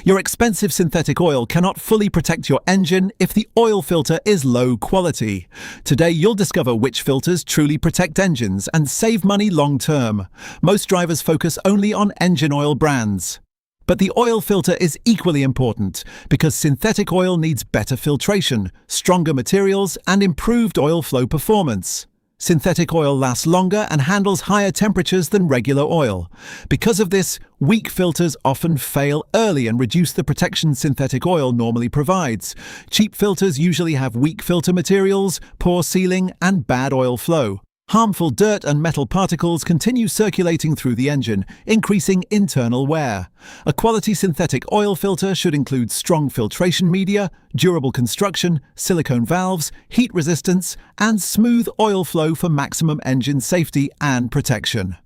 Your expensive synthetic oil cannot fully protect your engine if the oil filter is low quality. Today you'll discover which filters truly protect engines and save money long term. Most drivers focus only on engine oil brands. But the oil filter is equally important because synthetic oil needs better filtration, stronger materials, and improved oil flow performance. Synthetic oil lasts longer and handles higher temperatures than regular oil. Because of this, weak filters often fail early and reduce the protection synthetic oil normally provides. Cheap filters usually have weak filter materials, poor sealing, and bad oil flow. Harmful dirt and metal particles continue circulating through the engine, increasing internal wear. A quality synthetic oil filter should include strong filtration media, durable construction, silicone valves, heat resistance, and smooth oil flow for maximum engine safety and protection.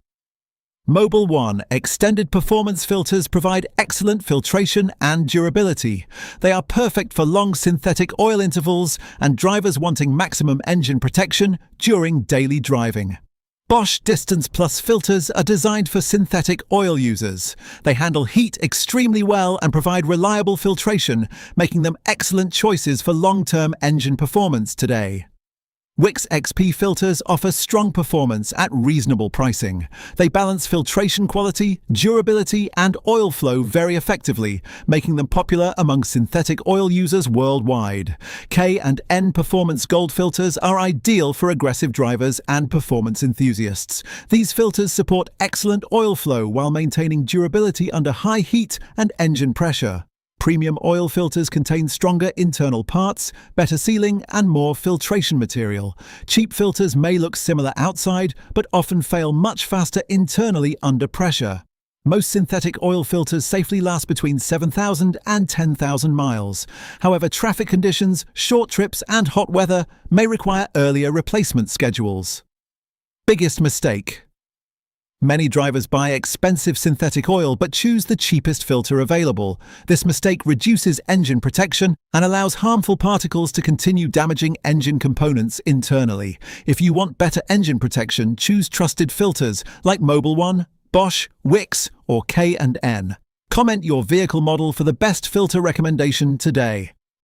Mobil 1 extended performance filters provide excellent filtration and durability. They are perfect for long synthetic oil intervals and drivers wanting maximum engine protection during daily driving. Bosch Distance Plus filters are designed for synthetic oil users. They handle heat extremely well and provide reliable filtration, making them excellent choices for long-term engine performance today. WIX XP filters offer strong performance at reasonable pricing. They balance filtration quality, durability, and oil flow very effectively, making them popular among synthetic oil users worldwide. K&N Performance Gold filters are ideal for aggressive drivers and performance enthusiasts. These filters support excellent oil flow while maintaining durability under high heat and engine pressure. Premium oil filters contain stronger internal parts, better sealing, and more filtration material. Cheap filters may look similar outside, but often fail much faster internally under pressure. Most synthetic oil filters safely last between 7,000 and 10,000 miles. However, traffic conditions, short trips, and hot weather may require earlier replacement schedules. Biggest mistake. Many drivers buy expensive synthetic oil but choose the cheapest filter available. This mistake reduces engine protection and allows harmful particles to continue damaging engine components internally. If you want better engine protection, choose trusted filters like Mobil 1, Bosch, WIX, or K&N. Comment your vehicle model for the best filter recommendation today.